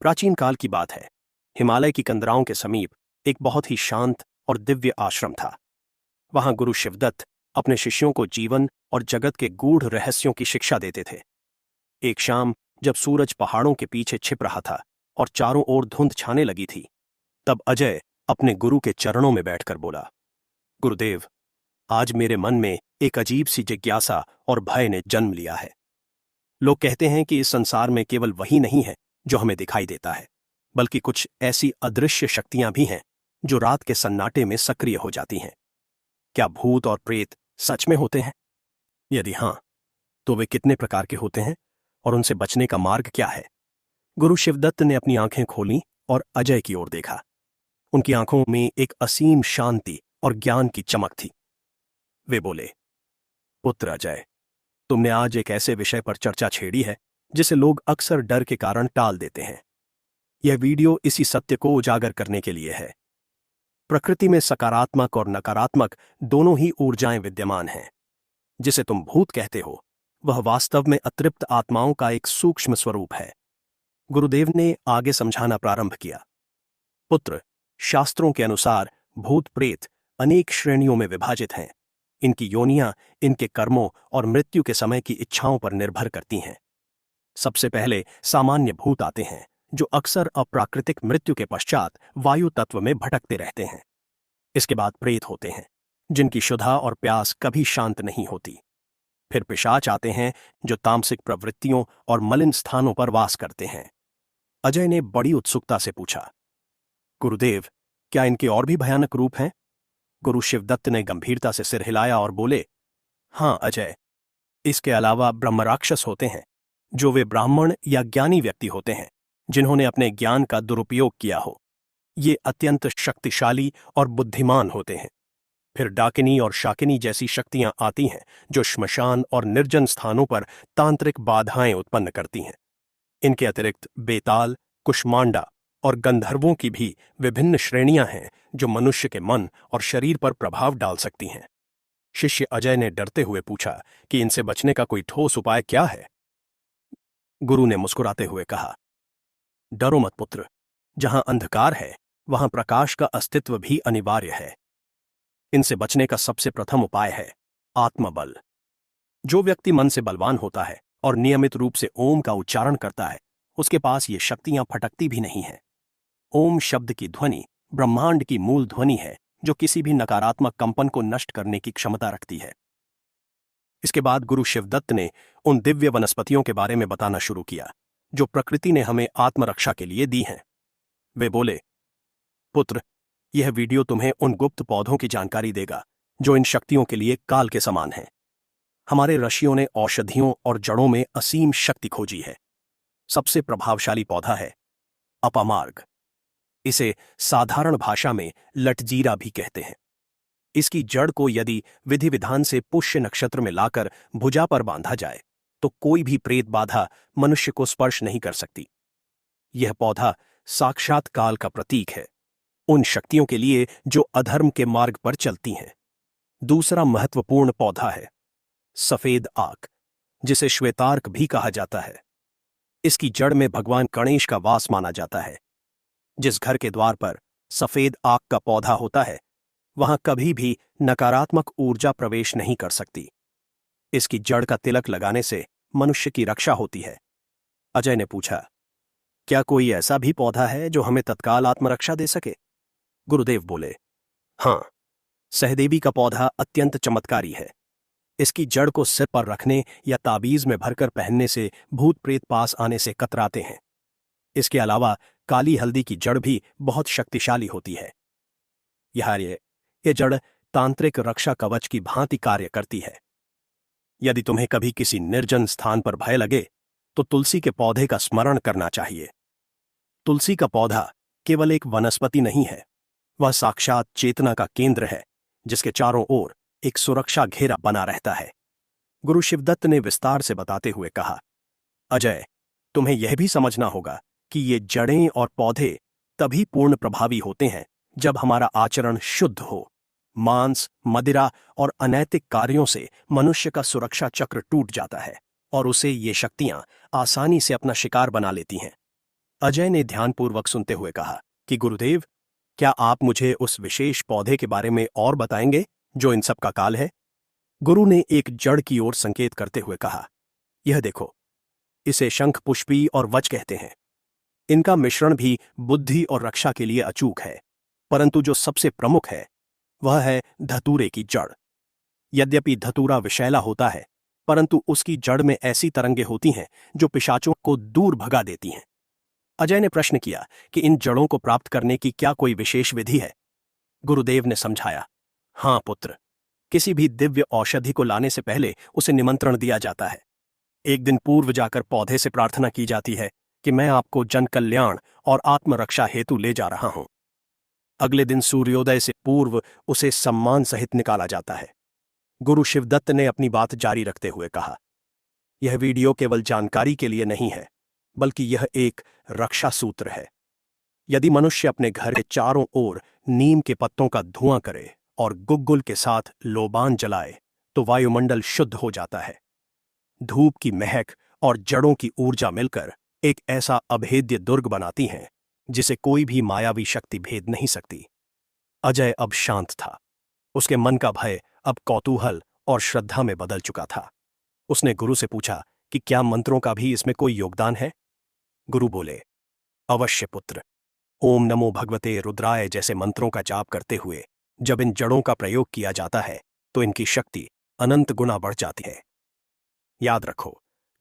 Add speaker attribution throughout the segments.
Speaker 1: प्राचीन काल की बात है। हिमालय की कंदराओं के समीप एक बहुत ही शांत और दिव्य आश्रम था। वहां गुरु शिवदत्त अपने शिष्यों को जीवन और जगत के गूढ़ रहस्यों की शिक्षा देते थे। एक शाम जब सूरज पहाड़ों के पीछे छिप रहा था और चारों ओर धुंध छाने लगी थी, तब अजय अपने गुरु के चरणों में बैठकर बोला, गुरुदेव, आज मेरे मन में एक अजीब सी जिज्ञासा और भय ने जन्म लिया है। लोग कहते हैं कि इस संसार में केवल वही नहीं है जो हमें दिखाई देता है, बल्कि कुछ ऐसी अदृश्य शक्तियां भी हैं जो रात के सन्नाटे में सक्रिय हो जाती हैं। क्या भूत और प्रेत सच में होते हैं? यदि हां, तो वे कितने प्रकार के होते हैं और उनसे बचने का मार्ग क्या है? गुरु शिवदत्त ने अपनी आंखें खोलीं और अजय की ओर देखा। उनकी आंखों में एक असीम शांति और ज्ञान की चमक थी। वे बोले, पुत्र अजय, तुमने आज एक ऐसे विषय पर चर्चा छेड़ी है जिसे लोग अक्सर डर के कारण टाल देते हैं। यह वीडियो इसी सत्य को उजागर करने के लिए है। प्रकृति में सकारात्मक और नकारात्मक दोनों ही ऊर्जाएं विद्यमान हैं। जिसे तुम भूत कहते हो, वह वास्तव में अतृप्त आत्माओं का एक सूक्ष्म स्वरूप है। गुरुदेव ने आगे समझाना प्रारंभ किया। पुत्र, शास्त्रों के अनुसार भूत प्रेत अनेक श्रेणियों में विभाजित हैं। इनकी योनियां इनके कर्मों और मृत्यु के समय की इच्छाओं पर निर्भर करती हैं। सबसे पहले सामान्य भूत आते हैं, जो अक्सर अप्राकृतिक मृत्यु के पश्चात वायु तत्व में भटकते रहते हैं। इसके बाद प्रेत होते हैं, जिनकी क्षुधा और प्यास कभी शांत नहीं होती। फिर पिशाच आते हैं, जो तामसिक प्रवृत्तियों और मलिन स्थानों पर वास करते हैं। अजय ने बड़ी उत्सुकता से पूछा, गुरुदेव, क्या इनके और भी भयानक रूप हैं? गुरु शिवदत्त ने गंभीरता से सिर हिलाया और बोले, हां अजय, इसके अलावा ब्रह्मराक्षस होते हैं, जो वे ब्राह्मण या ज्ञानी व्यक्ति होते हैं जिन्होंने अपने ज्ञान का दुरुपयोग किया हो। ये अत्यंत शक्तिशाली और बुद्धिमान होते हैं। फिर डाकिनी और शाकिनी जैसी शक्तियां आती हैं, जो श्मशान और निर्जन स्थानों पर तांत्रिक बाधाएं उत्पन्न करती हैं। इनके अतिरिक्त बेताल, कुष्मांडा और गंधर्वों की भी विभिन्न श्रेणियां हैं, जो मनुष्य के मन और शरीर पर प्रभाव डाल सकती हैं। शिष्य अजय ने डरते हुए पूछा कि इनसे बचने का कोई ठोस उपाय क्या है? गुरु ने मुस्कुराते हुए कहा, डरो मत पुत्र, जहां अंधकार है वहां प्रकाश का अस्तित्व भी अनिवार्य है। इनसे बचने का सबसे प्रथम उपाय है आत्मबल। जो व्यक्ति मन से बलवान होता है और नियमित रूप से ओम का उच्चारण करता है, उसके पास ये शक्तियां फटकती भी नहीं हैं। ओम शब्द की ध्वनि ब्रह्मांड की मूल ध्वनि है, जो किसी भी नकारात्मक कंपन को नष्ट करने की क्षमता रखती है। इसके बाद गुरु शिवदत्त ने उन दिव्य वनस्पतियों के बारे में बताना शुरू किया, जो प्रकृति ने हमें आत्मरक्षा के लिए दी हैं। वे बोले, पुत्र, यह वीडियो तुम्हें उन गुप्त पौधों की जानकारी देगा जो इन शक्तियों के लिए काल के समान हैं। हमारे ऋषियों ने औषधियों और जड़ों में असीम शक्ति खोजी है। सबसे प्रभावशाली पौधा है अपामार्ग। इसे साधारण भाषा में लटजीरा भी कहते हैं। इसकी जड़ को यदि विधि विधान से पुष्य नक्षत्र में लाकर भुजा पर बांधा जाए, तो कोई भी प्रेत बाधा मनुष्य को स्पर्श नहीं कर सकती। यह पौधा साक्षात काल का प्रतीक है, उन शक्तियों के लिए जो अधर्म के मार्ग पर चलती हैं। दूसरा महत्वपूर्ण पौधा है सफेद आक, जिसे श्वेतार्क भी कहा जाता है। इसकी जड़ में भगवान गणेश का वास माना जाता है। जिस घर के द्वार पर सफेद आक का पौधा होता है, वहां कभी भी नकारात्मक ऊर्जा प्रवेश नहीं कर सकती। इसकी जड़ का तिलक लगाने से मनुष्य की रक्षा होती है। अजय ने पूछा, क्या कोई ऐसा भी पौधा है जो हमें तत्काल आत्मरक्षा दे सके? गुरुदेव बोले, हां, सहदेवी का पौधा अत्यंत चमत्कारी है। इसकी जड़ को सिर पर रखने या ताबीज में भरकर पहनने से भूत प्रेत पास आने से कतराते हैं। इसके अलावा काली हल्दी की जड़ भी बहुत शक्तिशाली होती है। यह जड़ तांत्रिक रक्षा कवच की भांति कार्य करती है। यदि तुम्हें कभी किसी निर्जन स्थान पर भय लगे, तो तुलसी के पौधे का स्मरण करना चाहिए। तुलसी का पौधा केवल एक वनस्पति नहीं है, वह साक्षात चेतना का केंद्र है, जिसके चारों ओर एक सुरक्षा घेरा बना रहता है। गुरु शिवदत्त ने विस्तार से बताते हुए कहा, अजय, तुम्हें यह भी समझना होगा कि ये जड़ें और पौधे तभी पूर्ण प्रभावी होते हैं जब हमारा आचरण शुद्ध हो। मांस, मदिरा और अनैतिक कार्यों से मनुष्य का सुरक्षा चक्र टूट जाता है और उसे ये शक्तियां आसानी से अपना शिकार बना लेती हैं। अजय ने ध्यानपूर्वक सुनते हुए कहा कि गुरुदेव, क्या आप मुझे उस विशेष पौधे के बारे में और बताएंगे जो इन सब का काल है? गुरु ने एक जड़ की ओर संकेत करते हुए कहा, यह देखो, इसे शंख पुष्पी और वच कहते हैं। इनका मिश्रण भी बुद्धि और रक्षा के लिए अचूक है, परंतु जो सबसे प्रमुख है वह है धतूरे की जड़। यद्यपि धतूरा विषैला होता है, परंतु उसकी जड़ में ऐसी तरंगे होती हैं जो पिशाचों को दूर भगा देती हैं। अजय ने प्रश्न किया कि इन जड़ों को प्राप्त करने की क्या कोई विशेष विधि है? गुरुदेव ने समझाया, हां पुत्र, किसी भी दिव्य औषधि को लाने से पहले उसे निमंत्रण दिया जाता है। एक दिन पूर्व जाकर पौधे से प्रार्थना की जाती है कि मैं आपको जन कल्याण और आत्मरक्षा हेतु ले जा रहा हूं। अगले दिन सूर्योदय से पूर्व उसे सम्मान सहित निकाला जाता है। गुरु शिवदत्त ने अपनी बात जारी रखते हुए कहा, यह वीडियो केवल जानकारी के लिए नहीं है, बल्कि यह एक रक्षा सूत्र है। यदि मनुष्य अपने घर के चारों ओर नीम के पत्तों का धुआं करे और गुग्गुल के साथ लोबान जलाए तो वायुमंडल शुद्ध हो जाता है। धूप की महक और जड़ों की ऊर्जा मिलकर एक ऐसा अभेद्य दुर्ग बनाती हैं जिसे कोई भी मायावी शक्ति भेद नहीं सकती। अजय अब शांत था। उसके मन का भय अब कौतूहल और श्रद्धा में बदल चुका था। उसने गुरु से पूछा कि क्या मंत्रों का भी इसमें कोई योगदान है? गुरु बोले, अवश्य पुत्र। ओम नमो भगवते रुद्राय जैसे मंत्रों का जाप करते हुए जब इन जड़ों का प्रयोग किया जाता है तो इनकी शक्ति अनंत गुना बढ़ जाती है। याद रखो,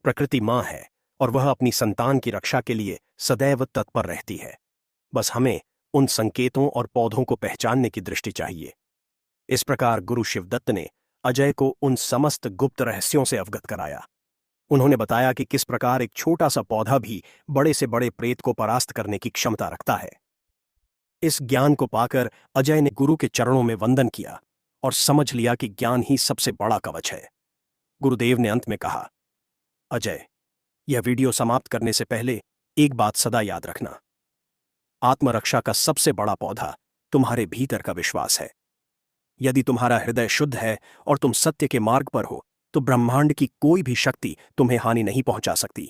Speaker 1: प्रकृति मां है और वह अपनी संतान की रक्षा के लिए सदैव तत्पर रहती है। बस हमें उन संकेतों और पौधों को पहचानने की दृष्टि चाहिए। इस प्रकार गुरु शिवदत्त ने अजय को उन समस्त गुप्त रहस्यों से अवगत कराया। उन्होंने बताया कि किस प्रकार एक छोटा सा पौधा भी बड़े से बड़े प्रेत को परास्त करने की क्षमता रखता है। इस ज्ञान को पाकर अजय ने गुरु के चरणों में वंदन किया और समझ लिया कि ज्ञान ही सबसे बड़ा कवच है। गुरुदेव ने अंत में कहा, अजय, यह वीडियो समाप्त करने से पहले एक बात सदा याद रखना। आत्मरक्षा का सबसे बड़ा पौधा तुम्हारे भीतर का विश्वास है। यदि तुम्हारा हृदय शुद्ध है और तुम सत्य के मार्ग पर हो तो ब्रह्मांड की कोई भी शक्ति तुम्हें हानि नहीं पहुंचा सकती।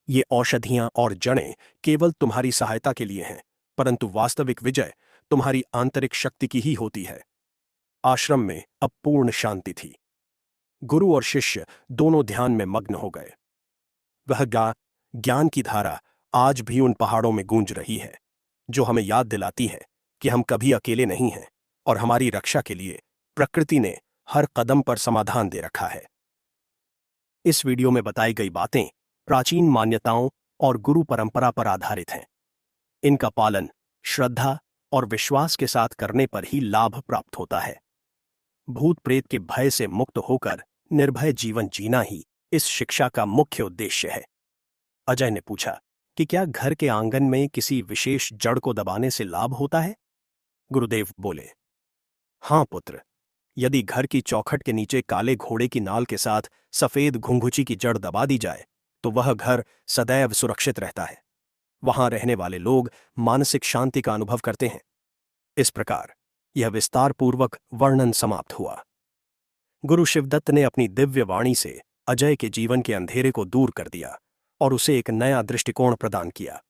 Speaker 1: ये औषधियां और जड़ें केवल तुम्हारी सहायता के लिए हैं, परंतु वास्तविक विजय तुम्हारी आंतरिक शक्ति की ही होती है। आश्रम में अब पूर्ण शांति थी। गुरु और शिष्य दोनों ध्यान में मग्न हो गए। वह ज्ञान की धारा आज भी उन पहाड़ों में गूंज रही है, जो हमें याद दिलाती है कि हम कभी अकेले नहीं हैं और हमारी रक्षा के लिए प्रकृति ने हर कदम पर समाधान दे रखा है। इस वीडियो में बताई गई बातें प्राचीन मान्यताओं और गुरु परंपरा पर आधारित हैं। इनका पालन श्रद्धा और विश्वास के साथ करने पर ही लाभ प्राप्त होता है। भूत प्रेत के भय से मुक्त होकर निर्भय जीवन जीना ही इस शिक्षा का मुख्य उद्देश्य है। अजय ने पूछा कि क्या घर के आंगन में किसी विशेष जड़ को दबाने से लाभ होता है? गुरुदेव बोले, हां पुत्र, यदि घर की चौखट के नीचे काले घोड़े की नाल के साथ सफेद घुंघुची की जड़ दबा दी जाए तो वह घर सदैव सुरक्षित रहता है। वहां रहने वाले लोग मानसिक शांति का अनुभव करते हैं। इस प्रकार यह विस्तारपूर्वक वर्णन समाप्त हुआ। गुरु शिवदत्त ने अपनी दिव्य वाणी से अजय के जीवन के अंधेरे को दूर कर दिया और उसे एक नया दृष्टिकोण प्रदान किया।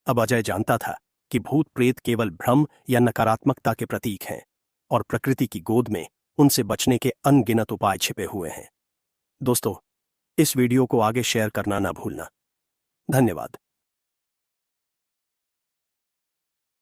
Speaker 1: अब अजय जानता था कि भूत प्रेत केवल भ्रम या नकारात्मकता के प्रतीक हैं और प्रकृति की गोद में उनसे बचने के अनगिनत उपाय छिपे हुए हैं। दोस्तों, इस वीडियो को आगे शेयर करना ना भूलना। धन्यवाद।